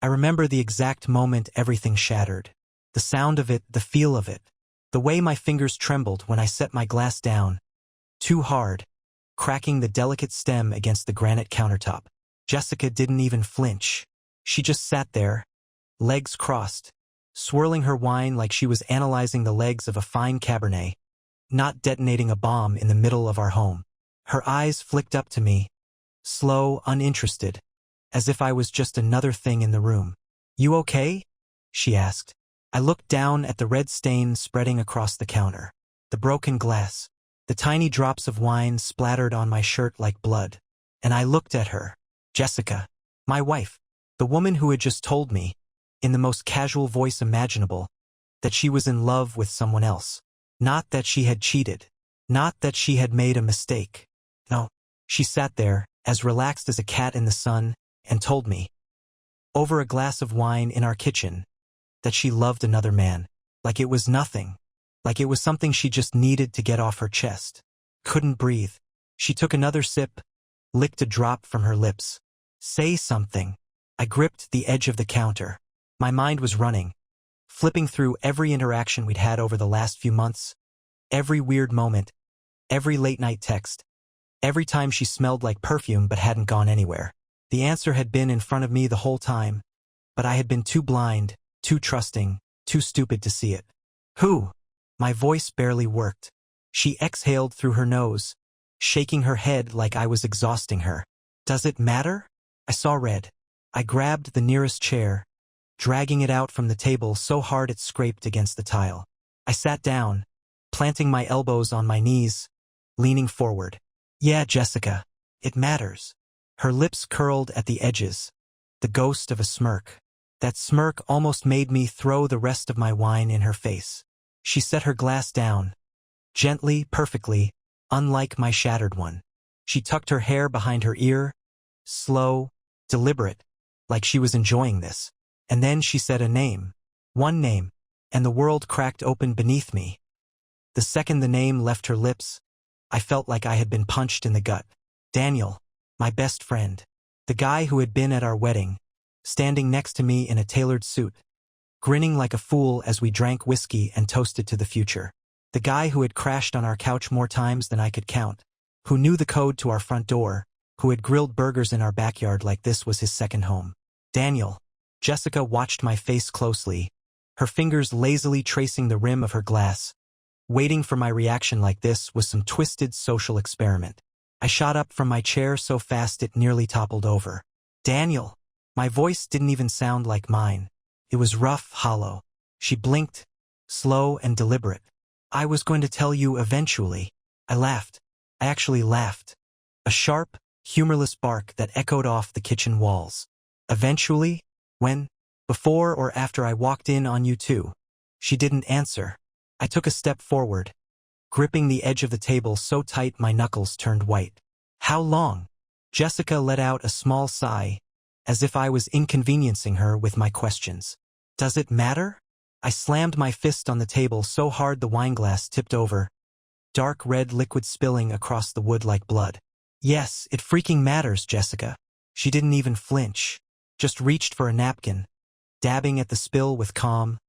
I remember the exact moment everything shattered. The sound of it, the feel of it. The way my fingers trembled when I set my glass down. Too hard, cracking the delicate stem against the granite countertop. Jessica didn't even flinch. She just sat there, legs crossed, swirling her wine like she was analyzing the legs of a fine Cabernet, not detonating a bomb in the middle of our home. Her eyes flicked up to me, slow, uninterested, as if I was just another thing in the room. "You okay?" she asked. I looked down at the red stain spreading across the counter, the broken glass, the tiny drops of wine splattered on my shirt like blood. And I looked at her, Jessica, my wife, the woman who had just told me, in the most casual voice imaginable, that she was in love with someone else. Not that she had cheated. Not that she had made a mistake. No, she sat there, as relaxed as a cat in the sun, and told me, over a glass of wine in our kitchen, that she loved another man, like it was nothing, like it was something she just needed to get off her chest. Couldn't breathe. She took another sip, licked a drop from her lips. "Say something." I gripped the edge of the counter. My mind was running, flipping through every interaction we'd had over the last few months, every weird moment, every late-night text, every time she smelled like perfume but hadn't gone anywhere. The answer had been in front of me the whole time, but I had been too blind, too trusting, too stupid to see it. "Who?" My voice barely worked. She exhaled through her nose, shaking her head like I was exhausting her. "Does it matter?" I saw red. I grabbed the nearest chair, dragging it out from the table so hard it scraped against the tile. I sat down, planting my elbows on my knees, leaning forward. "Yeah, Jessica, it matters." Her lips curled at the edges, the ghost of a smirk. That smirk almost made me throw the rest of my wine in her face. She set her glass down, gently, perfectly, unlike my shattered one. She tucked her hair behind her ear, slow, deliberate, like she was enjoying this. And then she said a name, one name, and the world cracked open beneath me. The second the name left her lips, I felt like I had been punched in the gut. Daniel, my best friend, the guy who had been at our wedding, standing next to me in a tailored suit, grinning like a fool as we drank whiskey and toasted to the future. The guy who had crashed on our couch more times than I could count, who knew the code to our front door, who had grilled burgers in our backyard like this was his second home. Daniel. Jessica watched my face closely, her fingers lazily tracing the rim of her glass. Waiting for my reaction like this was some twisted social experiment. I shot up from my chair so fast it nearly toppled over. "Daniel." My voice didn't even sound like mine. It was rough, hollow. She blinked, slow and deliberate. "I was going to tell you eventually." I laughed. I actually laughed. A sharp, humorless bark that echoed off the kitchen walls. "Eventually? When? Before or after I walked in on you two?" She didn't answer. I took a step forward, gripping the edge of the table so tight my knuckles turned white. "How long?" Jessica let out a small sigh, as if I was inconveniencing her with my questions. "Does it matter?" I slammed my fist on the table so hard the wineglass tipped over, dark red liquid spilling across the wood like blood. "Yes, it freaking matters, Jessica." She didn't even flinch, just reached for a napkin, dabbing at the spill with calm,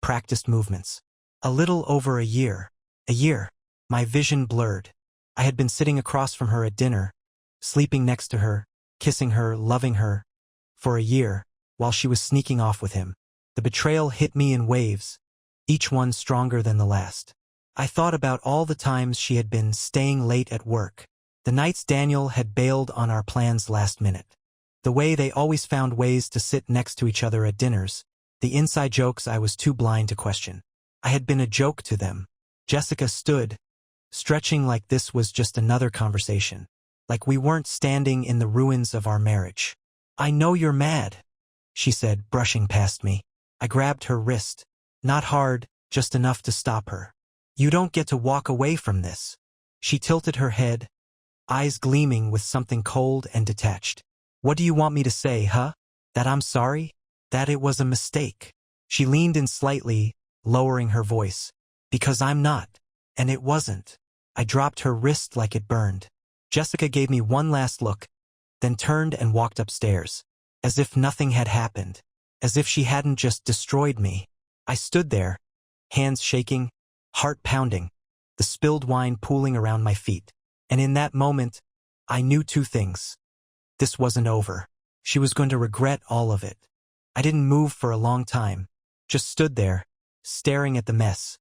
practiced movements. "A little over a year." A year. My vision blurred. I had been sitting across from her at dinner, sleeping next to her, kissing her, loving her, for a year, while she was sneaking off with him. The betrayal hit me in waves, each one stronger than the last. I thought about all the times she had been staying late at work, the nights Daniel had bailed on our plans last minute, the way they always found ways to sit next to each other at dinners, the inside jokes I was too blind to question. I had been a joke to them. Jessica stood, stretching like this was just another conversation, like we weren't standing in the ruins of our marriage. "I know you're mad," she said, brushing past me. I grabbed her wrist, not hard, just enough to stop her. "You don't get to walk away from this." She tilted her head, eyes gleaming with something cold and detached. "What do you want me to say, huh? That I'm sorry? That it was a mistake?" She leaned in slightly, lowering her voice. "Because I'm not. And it wasn't." I dropped her wrist like it burned. Jessica gave me one last look, then turned and walked upstairs, as if nothing had happened. as if she hadn't just destroyed me. I stood there, hands shaking, heart pounding, the spilled wine pooling around my feet. And in that moment, I knew two things. This wasn't over. She was going to regret all of it. I didn't move for a long time, just stood there, staring at the mess.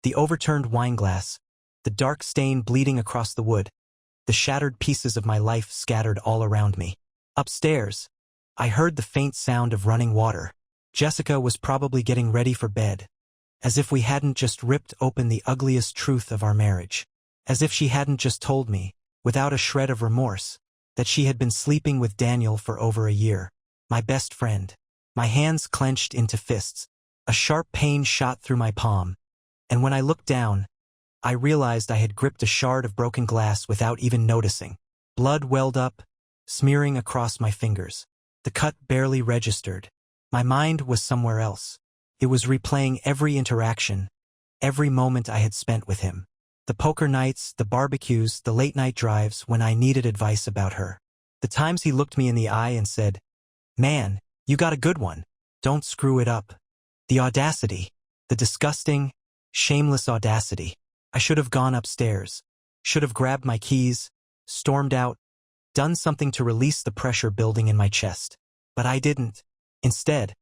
The overturned wineglass, the dark stain bleeding across the wood, the shattered pieces of my life scattered all around me. Upstairs, I heard the faint sound of running water. Jessica was probably getting ready for bed, as if we hadn't just ripped open the ugliest truth of our marriage, as if she hadn't just told me, without a shred of remorse, that she had been sleeping with Daniel for over a year, my best friend. My hands clenched into fists, a sharp pain shot through my palm, and when I looked down, I realized I had gripped a shard of broken glass without even noticing. Blood welled up, smearing across my fingers. The cut barely registered. My mind was somewhere else. It was replaying every interaction, every moment I had spent with him. The poker nights, the barbecues, the late-night drives when I needed advice about her. The times he looked me in the eye and said, "Man, you got a good one. Don't screw it up." The audacity, the disgusting, shameless audacity. I should have gone upstairs, should have grabbed my keys, stormed out, done something to release the pressure building in my chest. But I didn't. Instead,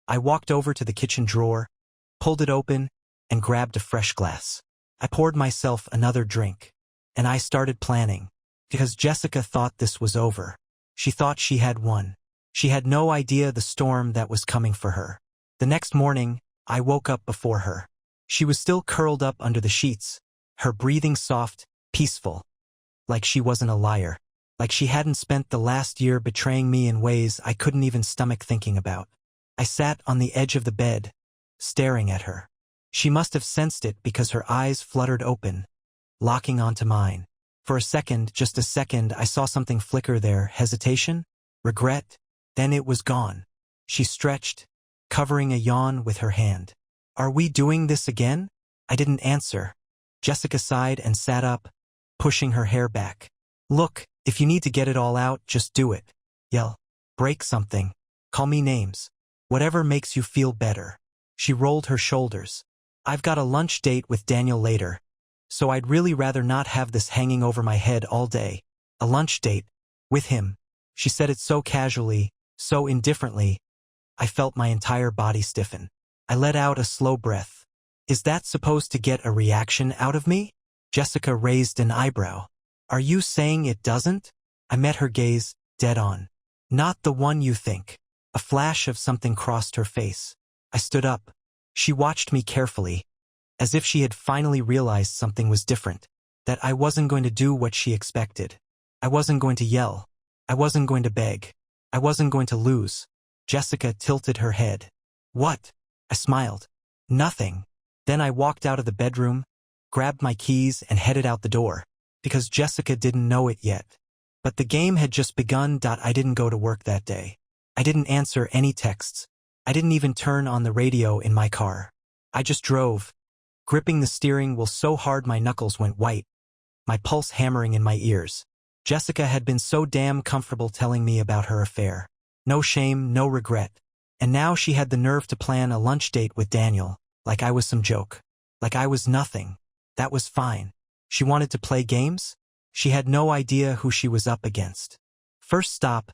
I walked over to the kitchen drawer, pulled it open, and grabbed a fresh glass. I poured myself another drink, and I started planning, because Jessica thought this was over. She thought she had won. She had no idea the storm that was coming for her. The next morning, I woke up before her. She was still curled up under the sheets, her breathing soft, peaceful, like she wasn't a liar, like she hadn't spent the last year betraying me in ways I couldn't even stomach thinking about. I sat on the edge of the bed, staring at her. She must have sensed it because her eyes fluttered open, locking onto mine. For a second, just a second, I saw something flicker there, hesitation, regret. Then it was gone. She stretched, covering a yawn with her hand. "Are we doing this again?" I didn't answer. Jessica sighed and sat up, pushing her hair back. "Look, if you need to get it all out, just do it. Yell. Break something. Call me names. Whatever makes you feel better." She rolled her shoulders. "I've got a lunch date with Daniel later, so I'd really rather not have this hanging over my head all day." "A lunch date? With him?" She said it so casually, so indifferently, I felt my entire body stiffen. I let out a slow breath. "Is that supposed to get a reaction out of me?" Jessica raised an eyebrow. "Are you saying it doesn't?" I met her gaze, dead on. "Not the one you think." A flash of something crossed her face. I stood up. She watched me carefully, as if she had finally realized something was different, that I wasn't going to do what she expected. I wasn't going to yell. I wasn't going to beg. I wasn't going to lose. Jessica tilted her head. "What?" I smiled. "Nothing." Then I walked out of the bedroom, grabbed my keys and headed out the door, because Jessica didn't know it yet. But the game had just begun. I didn't go to work that day. I didn't answer any texts. I didn't even turn on the radio in my car. I just drove, gripping the steering wheel so hard my knuckles went white, my pulse hammering in my ears. Jessica had been so damn comfortable telling me about her affair. No shame, no regret. And now she had the nerve to plan a lunch date with Daniel, like I was some joke. Like I was nothing. That was fine. She wanted to play games? She had no idea who she was up against. First stop,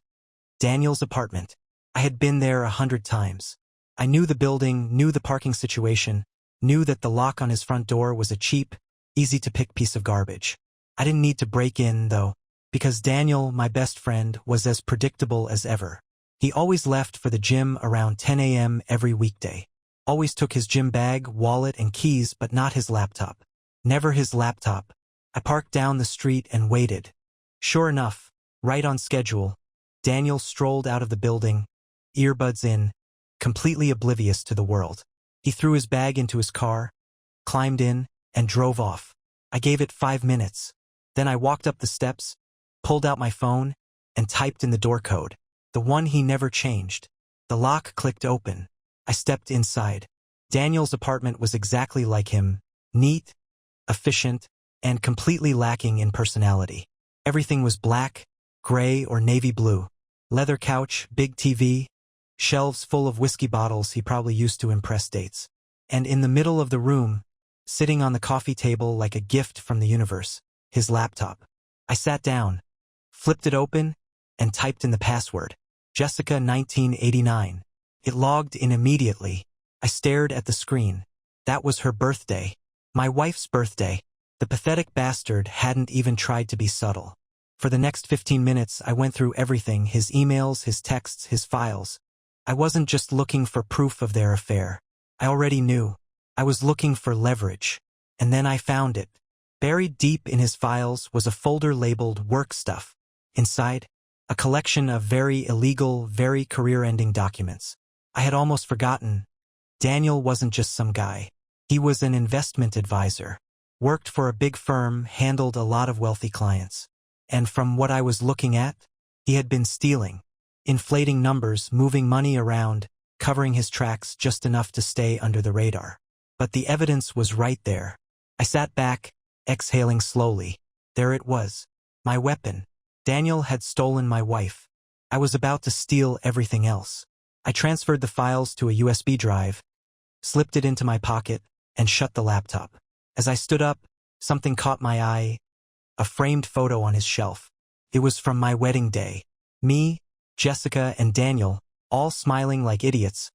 Daniel's apartment. I had been there 100 times. I knew the building, knew the parking situation, knew that the lock on his front door was a cheap, easy-to-pick piece of garbage. I didn't need to break in, though, because Daniel, my best friend, was as predictable as ever. He always left for the gym around 10 a.m. every weekday. Always took his gym bag, wallet, and keys, but not his laptop. Never his laptop. I parked down the street and waited. Sure enough, right on schedule, Daniel strolled out of the building, earbuds in, completely oblivious to the world. He threw his bag into his car, climbed in, and drove off. I gave it 5 minutes. Then I walked up the steps, pulled out my phone, and typed in the door code, the one he never changed. The lock clicked open. I stepped inside. Daniel's apartment was exactly like him, neat, efficient, and completely lacking in personality. Everything was black, gray, or navy blue. Leather couch, big TV, shelves full of whiskey bottles he probably used to impress dates. And in the middle of the room, sitting on the coffee table like a gift from the universe, his laptop. I sat down, flipped it open, and typed in the password, Jessica 1989. It logged in immediately. I stared at the screen. That was her birthday. My wife's birthday. The pathetic bastard hadn't even tried to be subtle. For the next 15 minutes, I went through everything, his emails, his texts, his files. I wasn't just looking for proof of their affair. I already knew. I was looking for leverage. And then I found it. Buried deep in his files was a folder labeled work stuff. Inside, a collection of very illegal, very career-ending documents. I had almost forgotten. Daniel wasn't just some guy. He was an investment advisor. Worked for a big firm, handled a lot of wealthy clients. And from what I was looking at, he had been stealing. Inflating numbers, moving money around, covering his tracks just enough to stay under the radar. But the evidence was right there. I sat back, exhaling slowly. There it was. My weapon. Daniel had stolen my wife. I was about to steal everything else. I transferred the files to a USB drive, slipped it into my pocket, and shut the laptop. As I stood up, something caught my eye. A framed photo on his shelf. It was from my wedding day. Me, Jessica, and Daniel, all smiling like idiots,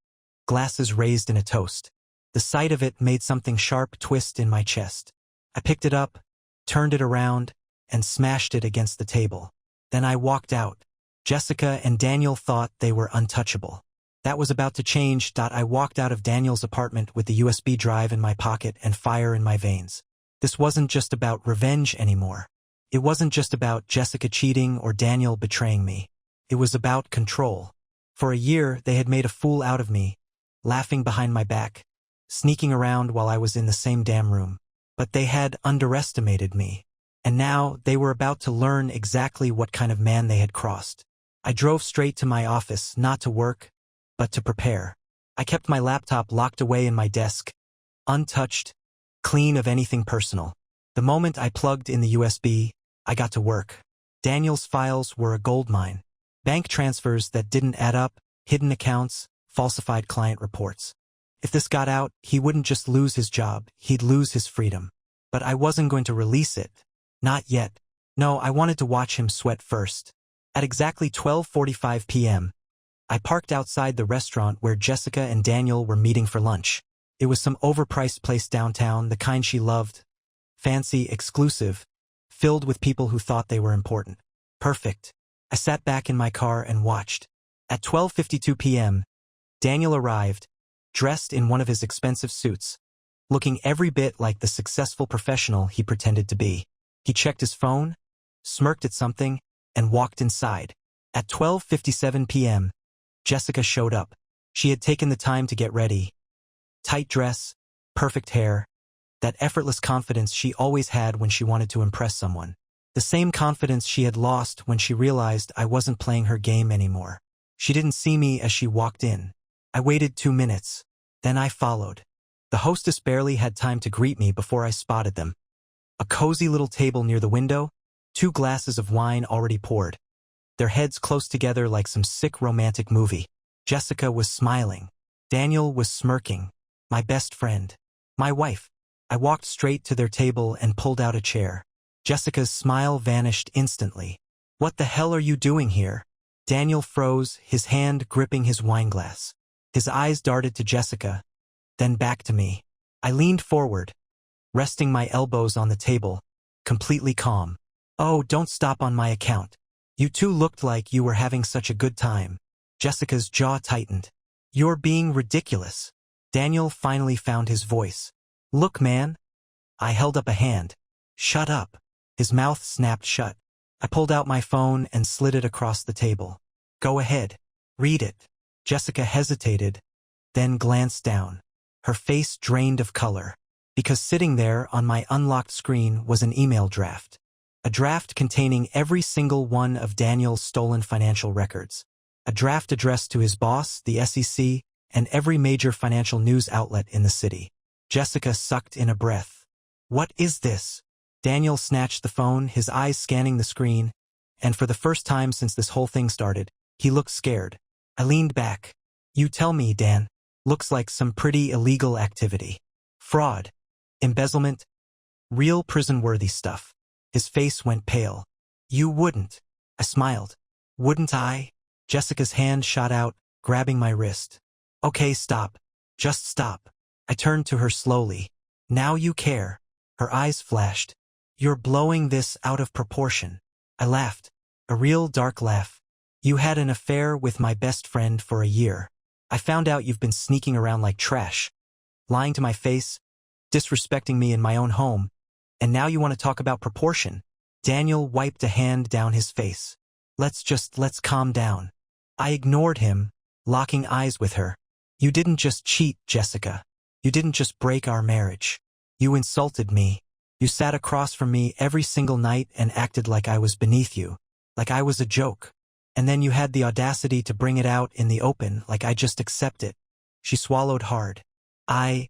glasses raised in a toast. The sight of it made something sharp twist in my chest. I picked it up, turned it around, and smashed it against the table. Then I walked out. Jessica and Daniel thought they were untouchable. That was about to change. I walked out of Daniel's apartment with the USB drive in my pocket and fire in my veins. This wasn't just about revenge anymore. It wasn't just about Jessica cheating or Daniel betraying me. It was about control. For a year, they had made a fool out of me, laughing behind my back, sneaking around while I was in the same damn room. But they had underestimated me. And now they were about to learn exactly what kind of man they had crossed. I drove straight to my office, not to work, but to prepare. I kept my laptop locked away in my desk, untouched, clean of anything personal. The moment I plugged in the USB, I got to work. Daniel's files were a goldmine. Bank transfers that didn't add up, hidden accounts, falsified client reports. If this got out, he wouldn't just lose his job, he'd lose his freedom. But I wasn't going to release it. Not yet. No, I wanted to watch him sweat first. At exactly 12:45 p.m., I parked outside the restaurant where Jessica and Daniel were meeting for lunch. It was some overpriced place downtown, the kind she loved. Fancy, exclusive, filled with people who thought they were important. Perfect. I sat back in my car and watched. At 12:52 p.m., Daniel arrived, dressed in one of his expensive suits, looking every bit like the successful professional he pretended to be. He checked his phone, smirked at something, and walked inside. At 12:57 p.m., Jessica showed up. She had taken the time to get ready. Tight dress, perfect hair, that effortless confidence she always had when she wanted to impress someone. The same confidence she had lost when she realized I wasn't playing her game anymore. She didn't see me as she walked in. I waited 2 minutes. Then I followed. The hostess barely had time to greet me before I spotted them. A cozy little table near the window, 2 glasses of wine already poured. Their heads close together like some sick romantic movie. Jessica was smiling. Daniel was smirking. My best friend. My wife. I walked straight to their table and pulled out a chair. Jessica's smile vanished instantly. "What the hell are you doing here?" Daniel froze, his hand gripping his wineglass. His eyes darted to Jessica, then back to me. I leaned forward, resting my elbows on the table, completely calm. "Oh, don't stop on my account. You two looked like you were having such a good time." Jessica's jaw tightened. "You're being ridiculous." Daniel finally found his voice. "Look, man." I held up a hand. "Shut up." His mouth snapped shut. I pulled out my phone and slid it across the table. "Go ahead. Read it." Jessica hesitated, then glanced down. Her face drained of color, because sitting there on my unlocked screen was an email draft. A draft containing every single one of Daniel's stolen financial records. A draft addressed to his boss, the SEC, and every major financial news outlet in the city. Jessica sucked in a breath. "What is this?" Daniel snatched the phone, his eyes scanning the screen, and for the first time since this whole thing started, he looked scared. I leaned back. You tell me, Dan. Looks like some pretty illegal activity. Fraud. Embezzlement. Real prison-worthy stuff. His face went pale. You wouldn't. I smiled. Wouldn't I? Jessica's hand shot out, grabbing my wrist. Okay, stop. Just stop. I turned to her slowly. Now you care. Her eyes flashed. You're blowing this out of proportion. I laughed. A real dark laugh. You had an affair with my best friend for a year. I found out you've been sneaking around like trash. Lying to my face. Disrespecting me in my own home. And now you want to talk about proportion. Daniel wiped a hand down his face. Let's calm down. I ignored him, locking eyes with her. You didn't just cheat, Jessica. You didn't just break our marriage. You insulted me. You sat across from me every single night and acted like I was beneath you, like I was a joke. And then you had the audacity to bring it out in the open like I just accept it. She swallowed hard. I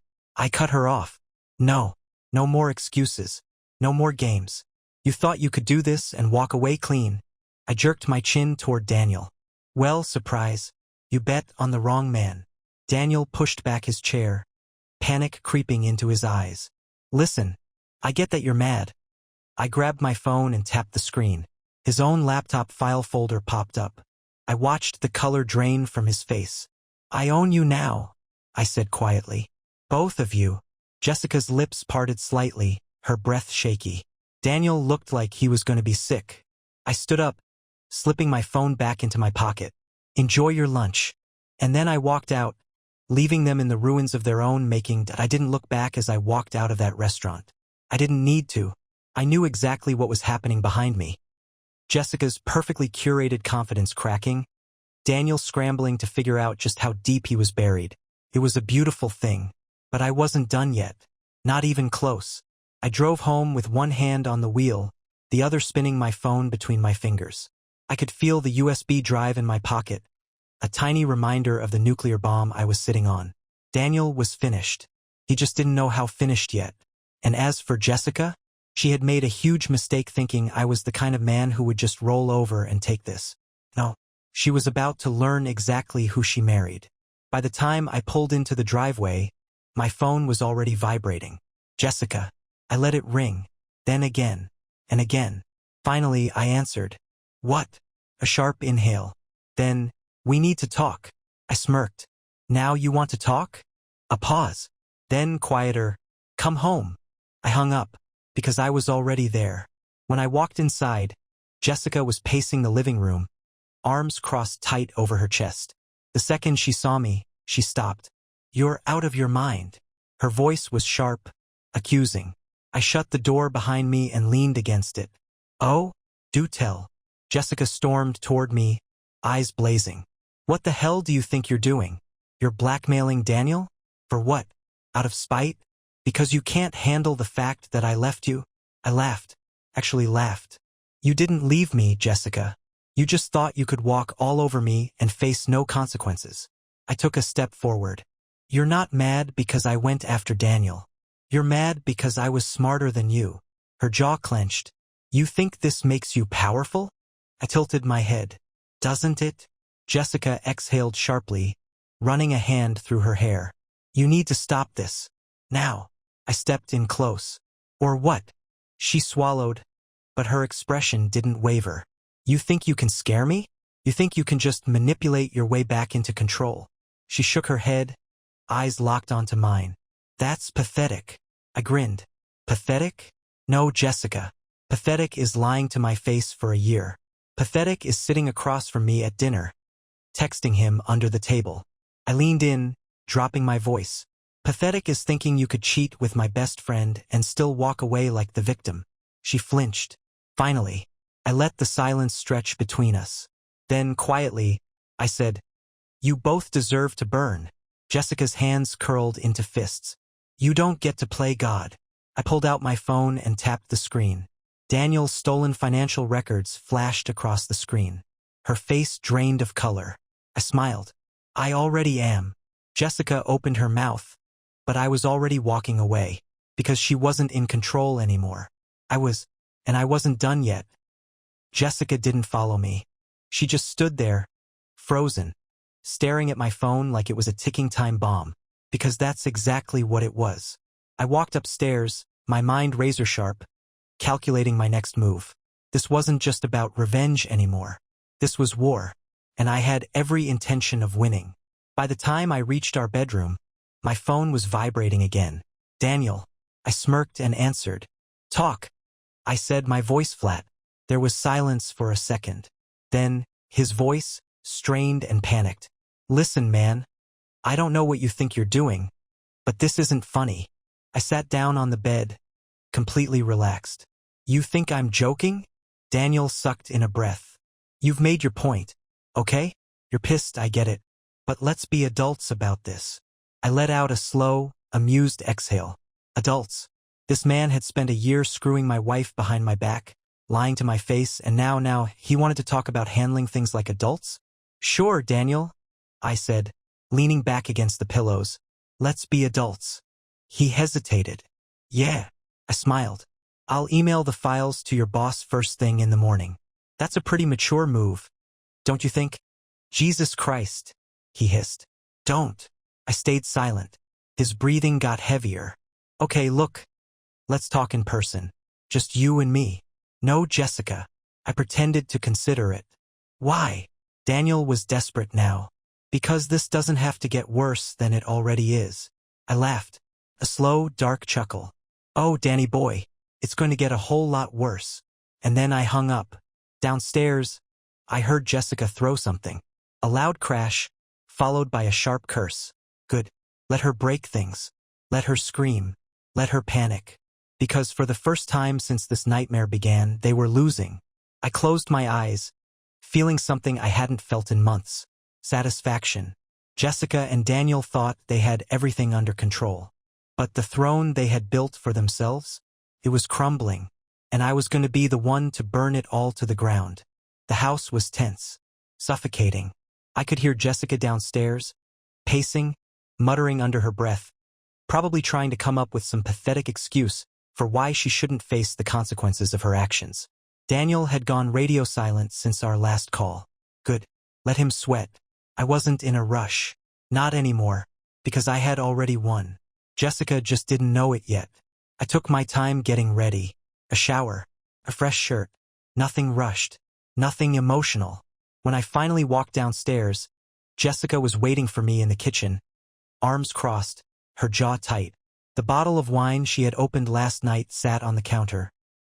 cut her off. No more excuses. No more games. You thought you could do this and walk away clean. I jerked my chin toward Daniel. Well, surprise. You bet on the wrong man. Daniel pushed back his chair, panic creeping into his eyes. Listen, I get that you're mad. I grabbed my phone and tapped the screen. His own laptop file folder popped up. I watched the color drain from his face. I own you now, I said quietly. Both of you. Jessica's lips parted slightly, her breath shaky. Daniel looked like he was going to be sick. I stood up, slipping my phone back into my pocket. Enjoy your lunch. And then I walked out, leaving them in the ruins of their own making. I didn't look back as I walked out of that restaurant. I didn't need to. I knew exactly what was happening behind me. Jessica's perfectly curated confidence cracking. Daniel scrambling to figure out just how deep he was buried. It was a beautiful thing. But I wasn't done yet. Not even close. I drove home with one hand on the wheel, the other spinning my phone between my fingers. I could feel the USB drive in my pocket, a tiny reminder of the nuclear bomb I was sitting on. Daniel was finished. He just didn't know how finished yet. And as for Jessica, she had made a huge mistake thinking I was the kind of man who would just roll over and take this. No, she was about to learn exactly who she married. By the time I pulled into the driveway, my phone was already vibrating. Jessica. I let it ring, then again, and again. Finally, I answered. What? A sharp inhale. Then, we need to talk. I smirked. Now you want to talk? A pause. Then quieter. Come home. I hung up, because I was already there. When I walked inside, Jessica was pacing the living room, arms crossed tight over her chest. The second she saw me, she stopped. You're out of your mind. Her voice was sharp, accusing. I shut the door behind me and leaned against it. Oh? Do tell. Jessica stormed toward me, eyes blazing. What the hell do you think you're doing? You're blackmailing Daniel? For what? Out of spite? Because you can't handle the fact that I left you? I laughed. Actually laughed. You didn't leave me, Jessica. You just thought you could walk all over me and face no consequences. I took a step forward. You're not mad because I went after Daniel. You're mad because I was smarter than you. Her jaw clenched. You think this makes you powerful? I tilted my head. Doesn't it? Jessica exhaled sharply, running a hand through her hair. You need to stop this. Now. I stepped in close. Or what? She swallowed, but her expression didn't waver. You think you can scare me? You think you can just manipulate your way back into control? She shook her head, eyes locked onto mine. That's pathetic. I grinned. Pathetic? No, Jessica. Pathetic is lying to my face for a year. Pathetic is sitting across from me at dinner, texting him under the table. I leaned in, dropping my voice. Pathetic is thinking you could cheat with my best friend and still walk away like the victim. She flinched. Finally, I let the silence stretch between us. Then, quietly, I said, You both deserve to burn. Jessica's hands curled into fists. You don't get to play God. I pulled out my phone and tapped the screen. Daniel's stolen financial records flashed across the screen. Her face drained of color. I smiled. I already am. Jessica opened her mouth, but I was already walking away, because she wasn't in control anymore. I wasn't done yet. Jessica didn't follow me. She just stood there, frozen, staring at my phone like it was a ticking time bomb, because that's exactly what it was. I walked upstairs, my mind razor sharp, calculating my next move. This wasn't just about revenge anymore. This was war, and I had every intention of winning. By the time I reached our bedroom, my phone was vibrating again. Daniel. I smirked and answered. Talk. I said, my voice flat. There was silence for a second. Then, his voice, strained and panicked. Listen, man. I don't know what you think you're doing, but this isn't funny. I sat down on the bed, completely relaxed. You think I'm joking? Daniel sucked in a breath. You've made your point, okay? You're pissed, I get it. But let's be adults about this. I let out a slow, amused exhale. Adults. This man had spent a year screwing my wife behind my back, lying to my face, and now he wanted to talk about handling things like adults? Sure, Daniel, I said, leaning back against the pillows. Let's be adults. He hesitated. Yeah, I smiled. I'll email the files to your boss first thing in the morning. That's a pretty mature move, don't you think? Jesus Christ, he hissed. Don't. I stayed silent. His breathing got heavier. Okay, look. Let's talk in person. Just you and me. No Jessica. I pretended to consider it. Why? Daniel was desperate now. Because this doesn't have to get worse than it already is. I laughed. A slow, dark chuckle. Oh, Danny boy, it's going to get a whole lot worse. And then I hung up. Downstairs, I heard Jessica throw something. A loud crash, followed by a sharp curse. Good. Let her break things. Let her scream. Let her panic. Because for the first time since this nightmare began, they were losing. I closed my eyes, feeling something I hadn't felt in months. Satisfaction. Jessica and Daniel thought they had everything under control. But the throne they had built for themselves? It was crumbling, and I was going to be the one to burn it all to the ground. The house was tense, suffocating. I could hear Jessica downstairs, pacing, muttering under her breath, probably trying to come up with some pathetic excuse for why she shouldn't face the consequences of her actions. Daniel had gone radio silent since our last call. Good. Let him sweat. I wasn't in a rush. Not anymore, because I had already won. Jessica just didn't know it yet. I took my time getting ready. A shower, a fresh shirt. Nothing rushed. Nothing emotional. When I finally walked downstairs, Jessica was waiting for me in the kitchen, arms crossed, her jaw tight. The bottle of wine she had opened last night sat on the counter,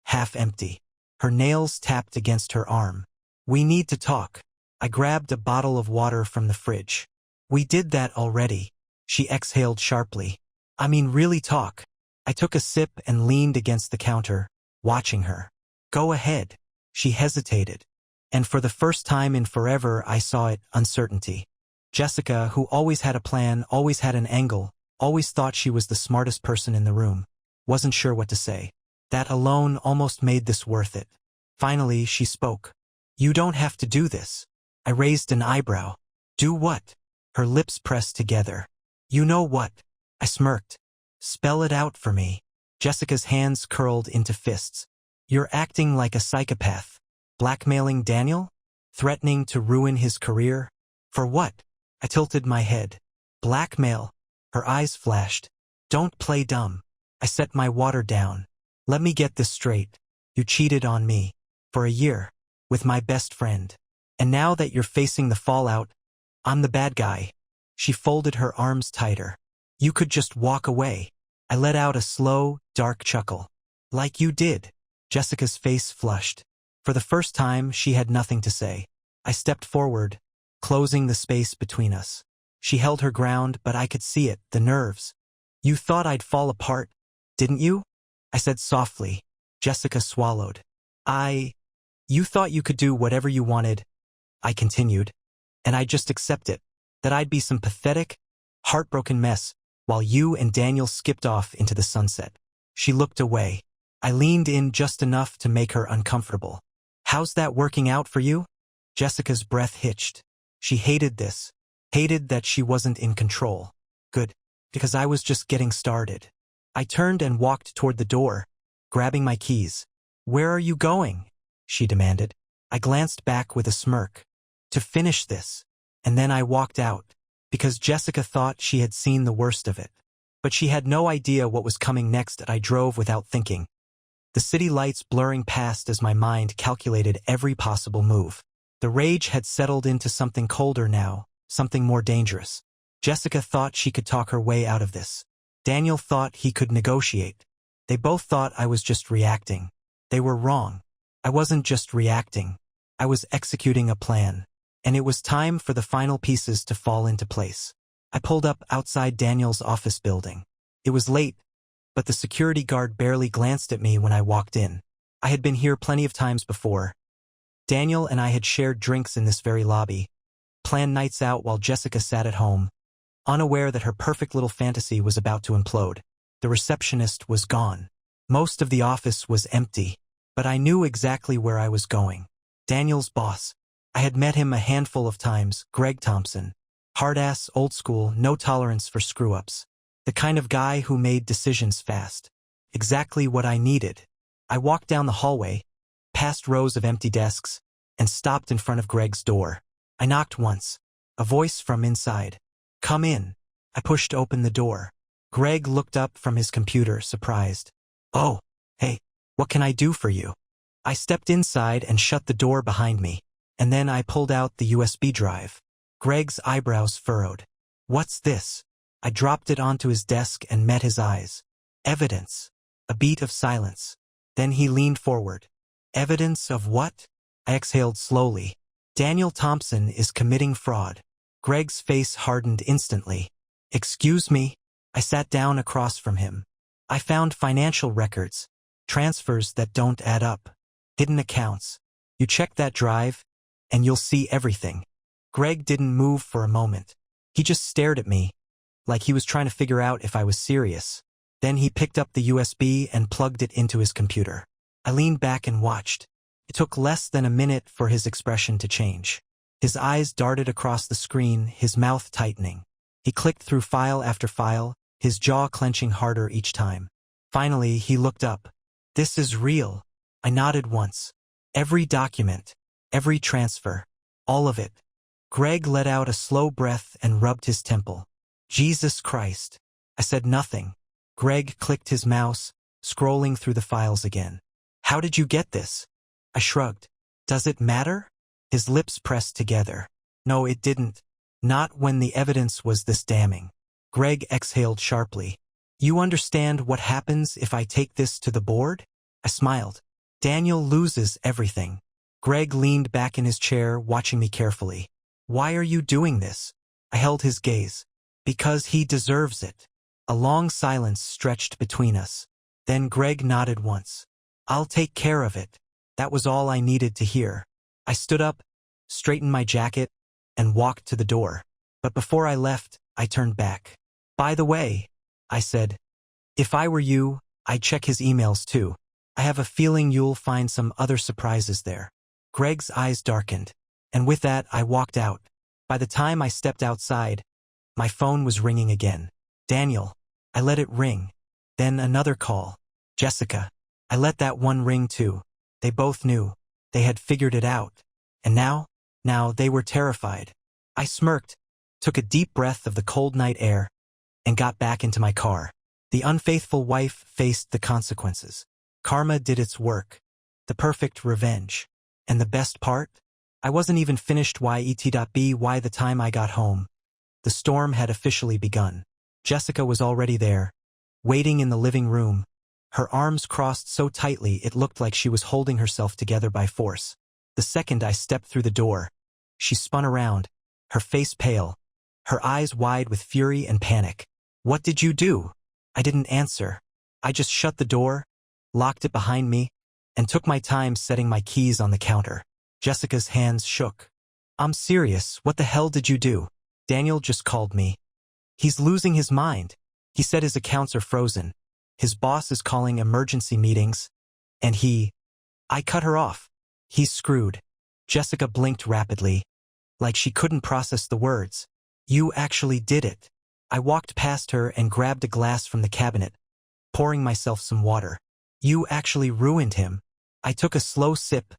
half empty. Her nails tapped against her arm. We need to talk. I grabbed a bottle of water from the fridge. We did that already. She exhaled sharply. I mean, really talk. I took a sip and leaned against the counter, watching her. Go ahead. She hesitated. And for the first time in forever, I saw it, uncertainty. Jessica, who always had a plan, always had an angle, always thought she was the smartest person in the room, wasn't sure what to say. That alone almost made this worth it. Finally, she spoke. You don't have to do this. I raised an eyebrow. Do what? Her lips pressed together. You know what? I smirked. Spell it out for me. Jessica's hands curled into fists. You're acting like a psychopath. Blackmailing Daniel? Threatening to ruin his career? For what? I tilted my head. Blackmail. Her eyes flashed. Don't play dumb. I set my water down. Let me get this straight. You cheated on me. For a year. With my best friend. And now that you're facing the fallout, I'm the bad guy. She folded her arms tighter. You could just walk away. I let out a slow, dark chuckle. Like you did. Jessica's face flushed. For the first time, she had nothing to say. I stepped forward, closing the space between us. She held her ground, but I could see it, the nerves. You thought I'd fall apart, didn't you? I said softly. Jessica swallowed. You thought you could do whatever you wanted, I continued, and I'd just accept it, that I'd be some pathetic, heartbroken mess while you and Daniel skipped off into the sunset. She looked away. I leaned in just enough to make her uncomfortable. How's that working out for you? Jessica's breath hitched. She hated this, hated that she wasn't in control. Good, because I was just getting started. I turned and walked toward the door, grabbing my keys. Where are you going? She demanded. I glanced back with a smirk. To finish this. And then I walked out, because Jessica thought she had seen the worst of it. But she had no idea what was coming next, and I drove without thinking, the city lights blurring past as my mind calculated every possible move. The rage had settled into something colder now, something more dangerous. Jessica thought she could talk her way out of this. Daniel thought he could negotiate. They both thought I was just reacting. They were wrong. I wasn't just reacting. I was executing a plan. And it was time for the final pieces to fall into place. I pulled up outside Daniel's office building. It was late, but the security guard barely glanced at me when I walked in. I had been here plenty of times before. Daniel and I had shared drinks in this very lobby, planned nights out while Jessica sat at home, unaware that her perfect little fantasy was about to implode. The receptionist was gone. Most of the office was empty, but I knew exactly where I was going. Daniel's boss. I had met him a handful of times, Greg Thompson. Hard-ass, old-school, no tolerance for screw-ups. The kind of guy who made decisions fast. Exactly what I needed. I walked down the hallway, past rows of empty desks, and stopped in front of Greg's door. I knocked once. A voice from inside. "Come in." I pushed open the door. Greg looked up from his computer, surprised. "Oh, hey, what can I do for you?" I stepped inside and shut the door behind me, and then I pulled out the USB drive. Greg's eyebrows furrowed. "What's this?" I dropped it onto his desk and met his eyes. "Evidence." A beat of silence. Then he leaned forward. "Evidence of what?" I exhaled slowly. "Daniel Thompson is committing fraud." Greg's face hardened instantly. "Excuse me?" I sat down across from him. "I found financial records, transfers that don't add up, hidden accounts. You check that drive, and you'll see everything." Greg didn't move for a moment. He just stared at me, like he was trying to figure out if I was serious. Then he picked up the USB and plugged it into his computer. I leaned back and watched. It took less than a minute for his expression to change. His eyes darted across the screen, his mouth tightening. He clicked through file after file, his jaw clenching harder each time. Finally, he looked up. "This is real." I nodded once. "Every document, every transfer, all of it." Greg let out a slow breath and rubbed his temple. "Jesus Christ." I said nothing. Greg clicked his mouse, scrolling through the files again. "How did you get this?" I shrugged. "Does it matter?" His lips pressed together. "No, it didn't. Not when the evidence was this damning." Greg exhaled sharply. "You understand what happens if I take this to the board?" I smiled. "Daniel loses everything." Greg leaned back in his chair, watching me carefully. "Why are you doing this?" I held his gaze. "Because he deserves it." A long silence stretched between us. Then Greg nodded once. "I'll take care of it." That was all I needed to hear. I stood up, straightened my jacket, and walked to the door. But before I left, I turned back. "By the way," I said, "if I were you, I'd check his emails too. I have a feeling you'll find some other surprises there." Greg's eyes darkened, and with that I walked out. By the time I stepped outside, my phone was ringing again. "Daniel." I let it ring. Then another call. "Jessica." I let that one ring too. They both knew. They had figured it out. And now they were terrified. I smirked, took a deep breath of the cold night air, and got back into my car. The unfaithful wife faced the consequences. Karma did its work. The perfect revenge. And the best part? I wasn't even finished by the time I got home. The storm had officially begun. Jessica was already there, waiting in the living room, her arms crossed so tightly it looked like she was holding herself together by force. The second I stepped through the door, she spun around, her face pale, her eyes wide with fury and panic. "What did you do?" I didn't answer. I just shut the door, locked it behind me, and took my time setting my keys on the counter. Jessica's hands shook. "I'm serious, what the hell did you do?" "Daniel just called me. He's losing his mind. He said his accounts are frozen. His boss is calling emergency meetings, and I cut her off. He's screwed." Jessica blinked rapidly, like she couldn't process the words. "You actually did it." I walked past her and grabbed a glass from the cabinet, pouring myself some water. "You actually ruined him." I took a slow sip,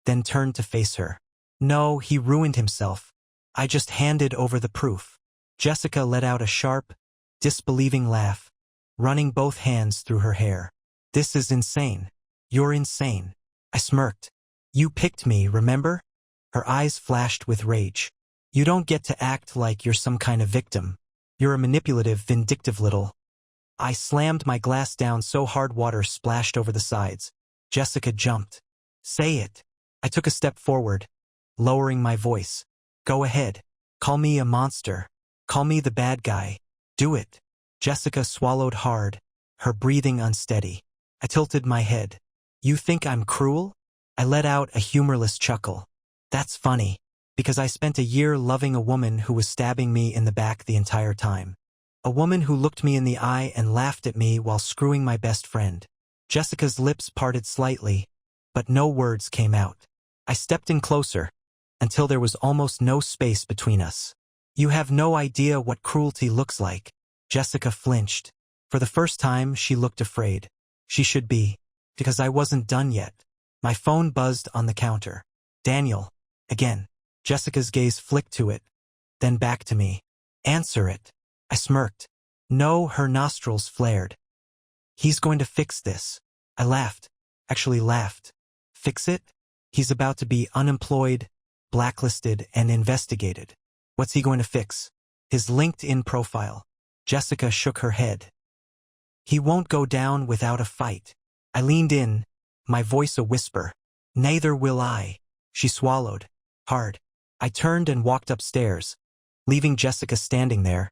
then turned to face her. "No, he ruined himself. I just handed over the proof. Jessica let out a sharp, disbelieving laugh, running both hands through her hair. This is insane. You're insane. I smirked. You picked me, remember? Her eyes flashed with rage. You don't get to act like you're some kind of victim. You're a manipulative, vindictive little... I slammed my glass down so hard water splashed over the sides. Jessica jumped. Say it. I took a step forward, lowering my voice. Go ahead. Call me a monster. Call me the bad guy. Do it. Jessica swallowed hard, her breathing unsteady. I tilted my head. You think I'm cruel? I let out a humorless chuckle. That's funny, because I spent a year loving a woman who was stabbing me in the back the entire time. A woman who looked me in the eye and laughed at me while screwing my best friend. Jessica's lips parted slightly, but no words came out. I stepped in closer, until there was almost no space between us. You have no idea what cruelty looks like. Jessica flinched. For the first time, she looked afraid. She should be, because I wasn't done yet. My phone buzzed on the counter. Daniel. Again. Jessica's gaze flicked to it, then back to me. Answer it. I smirked. No, her nostrils flared. He's going to fix this. I laughed. Actually laughed. Fix it? He's about to be unemployed, blacklisted, and investigated. What's he going to fix? His LinkedIn profile. Jessica shook her head. He won't go down without a fight. I leaned in, my voice a whisper. Neither will I. She swallowed. Hard. I turned and walked upstairs, leaving Jessica standing there,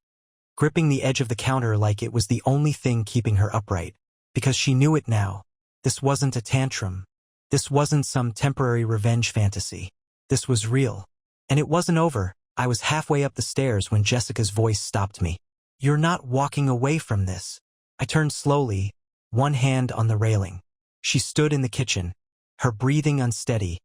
gripping the edge of the counter like it was the only thing keeping her upright. Because she knew it now. This wasn't a tantrum. This wasn't some temporary revenge fantasy. This was real. And it wasn't over. I was halfway up the stairs when Jessica's voice stopped me. You're not walking away from this. I turned slowly, one hand on the railing. She stood in the kitchen, her breathing unsteady,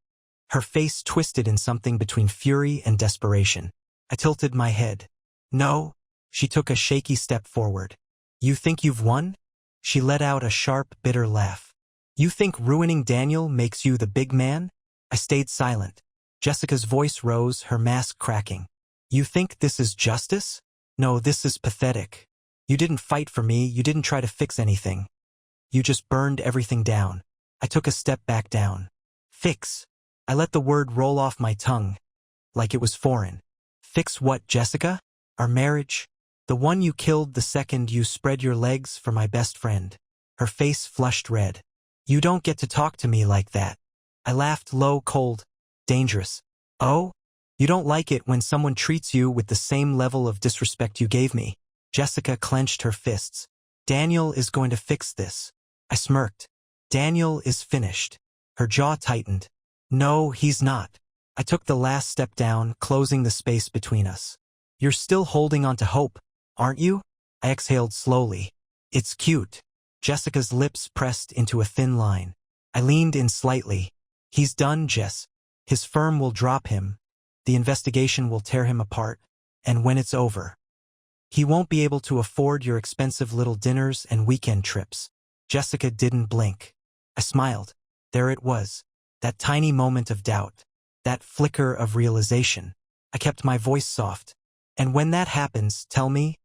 her face twisted in something between fury and desperation. I tilted my head. No. She took a shaky step forward. You think you've won? She let out a sharp, bitter laugh. You think ruining Daniel makes you the big man? I stayed silent. Jessica's voice rose, her mask cracking. You think this is justice? No, this is pathetic. You didn't fight for me, you didn't try to fix anything. You just burned everything down. I took a step back down. Fix. I let the word roll off my tongue, like it was foreign. Fix what, Jessica? Our marriage? The one you killed the second you spread your legs for my best friend. Her face flushed red. You don't get to talk to me like that. I laughed low, cold, dangerous. Oh? You don't like it when someone treats you with the same level of disrespect you gave me. Jessica clenched her fists. Daniel is going to fix this. I smirked. Daniel is finished. Her jaw tightened. No, he's not. I took the last step down, closing the space between us. You're still holding on to hope, aren't you? I exhaled slowly. It's cute. Jessica's lips pressed into a thin line. I leaned in slightly. He's done, Jess. His firm will drop him. The investigation will tear him apart. And when it's over, he won't be able to afford your expensive little dinners and weekend trips. Jessica didn't blink. I smiled. There it was. That tiny moment of doubt. That flicker of realization. I kept my voice soft. And when that happens, tell me,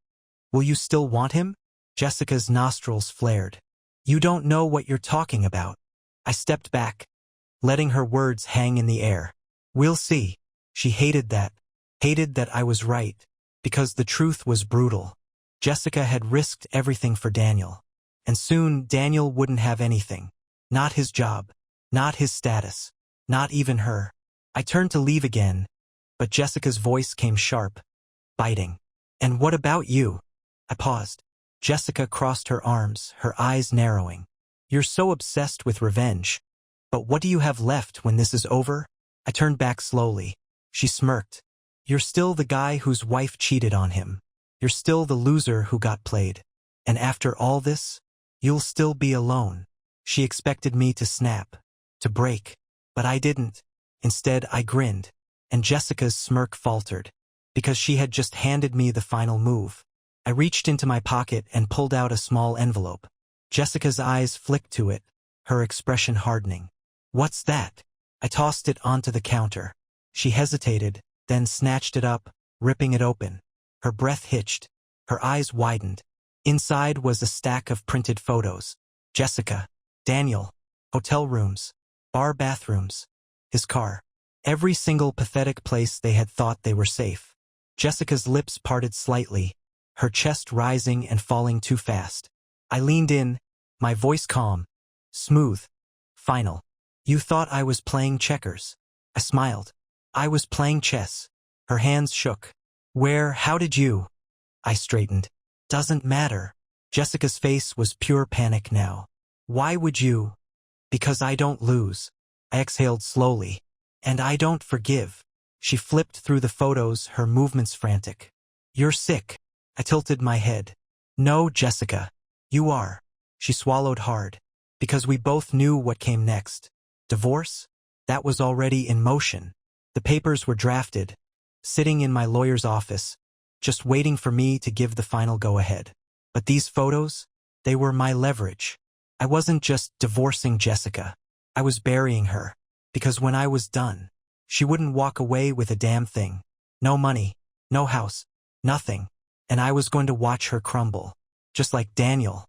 will you still want him? Jessica's nostrils flared. You don't know what you're talking about. I stepped back, letting her words hang in the air. We'll see. She hated that I was right, because the truth was brutal. Jessica had risked everything for Daniel. And soon Daniel wouldn't have anything. Not his job, not his status, not even her. I turned to leave again, but Jessica's voice came sharp, biting. And what about you? I paused. Jessica crossed her arms, her eyes narrowing. You're so obsessed with revenge. But what do you have left when this is over? I turned back slowly. She smirked. You're still the guy whose wife cheated on him. You're still the loser who got played. And after all this, you'll still be alone. She expected me to snap, to break. But I didn't. Instead, I grinned. And Jessica's smirk faltered, because she had just handed me the final move. I reached into my pocket and pulled out a small envelope. Jessica's eyes flicked to it, her expression hardening. What's that? I tossed it onto the counter. She hesitated, then snatched it up, ripping it open. Her breath hitched. Her eyes widened. Inside was a stack of printed photos. Jessica, Daniel, hotel rooms, bar bathrooms, his car. Every single pathetic place they had thought they were safe. Jessica's lips parted slightly, her chest rising and falling too fast. I leaned in, my voice calm, smooth, final. You thought I was playing checkers. I smiled. I was playing chess. Her hands shook. How did you? I straightened. Doesn't matter. Jessica's face was pure panic now. Why would you? Because I don't lose. I exhaled slowly. And I don't forgive. She flipped through the photos, her movements frantic. You're sick. I tilted my head. No, Jessica. You are. She swallowed hard. Because we both knew what came next. Divorce? That was already in motion. The papers were drafted, sitting in my lawyer's office, just waiting for me to give the final go-ahead. But these photos? They were my leverage. I wasn't just divorcing Jessica. I was burying her. Because when I was done, she wouldn't walk away with a damn thing. No money, no house, nothing. And I was going to watch her crumble. Just like Daniel.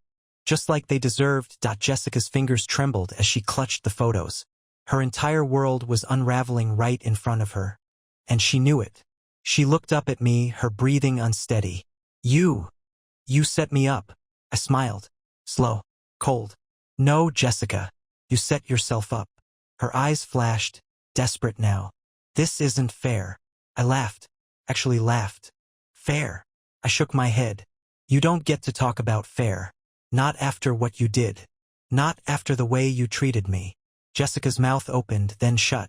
Just like they deserved. Jessica's fingers trembled as she clutched the photos. Her entire world was unraveling right in front of her. And she knew it. She looked up at me, her breathing unsteady. You set me up. I smiled. Slow. Cold. No, Jessica. You set yourself up. Her eyes flashed, desperate now. This isn't fair. I laughed. Actually laughed. Fair. I shook my head. You don't get to talk about fair. Not after what you did. Not after the way you treated me. Jessica's mouth opened, then shut.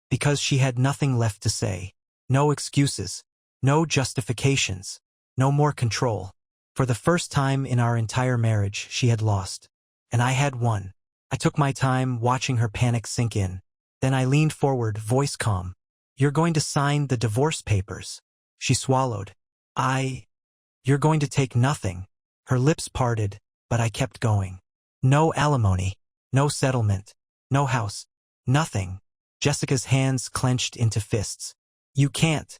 Because she had nothing left to say. No excuses. No justifications. No more control. For the first time in our entire marriage, she had lost. And I had won. I took my time watching her panic sink in. Then I leaned forward, voice calm. You're going to sign the divorce papers. She swallowed. You're going to take nothing. Her lips parted, but I kept going. No alimony. No settlement. No house. Nothing. Jessica's hands clenched into fists. You can't.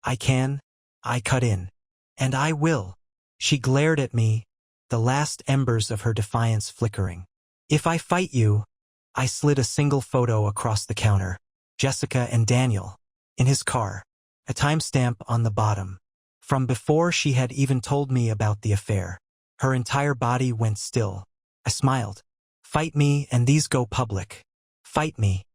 I can. I cut in. And I will. She glared at me, the last embers of her defiance flickering. If I fight you, I slid a single photo across the counter. Jessica and Daniel. In his car. A timestamp on the bottom. From before she had even told me about the affair. Her entire body went still. I smiled. Fight me and these go public. Fight me.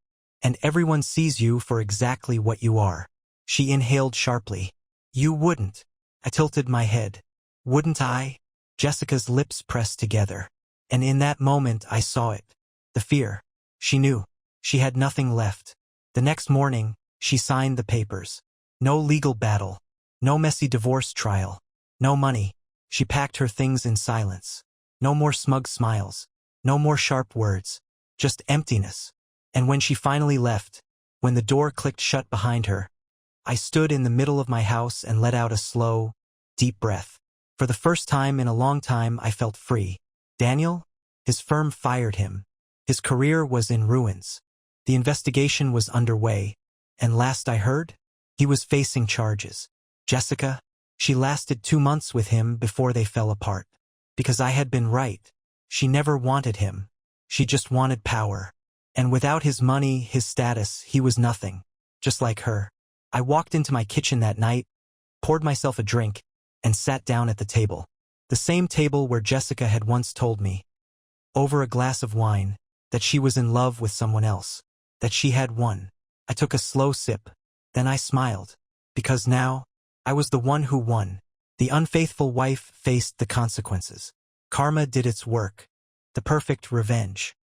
And everyone sees you for exactly what you are. She inhaled sharply. You wouldn't. I tilted my head. Wouldn't I? Jessica's lips pressed together. And in that moment I saw it. The fear. She knew. She had nothing left. The next morning, she signed the papers. No legal battle. No messy divorce trial. No money. She packed her things in silence. No more smug smiles. No more sharp words. Just emptiness. And when she finally left, when the door clicked shut behind her, I stood in the middle of my house and let out a slow, deep breath. For the first time in a long time, I felt free. Daniel? His firm fired him. His career was in ruins. The investigation was underway. And last I heard, he was facing charges. Jessica? She lasted 2 months with him before they fell apart. Because I had been right. She never wanted him. She just wanted power. And without his money, his status, he was nothing. Just like her. I walked into my kitchen that night, poured myself a drink, and sat down at the table. The same table where Jessica had once told me, over a glass of wine, that she was in love with someone else. That she had won. I took a slow sip. Then I smiled. Because now, I was the one who won. The unfaithful wife faced the consequences. Karma did its work. The perfect revenge.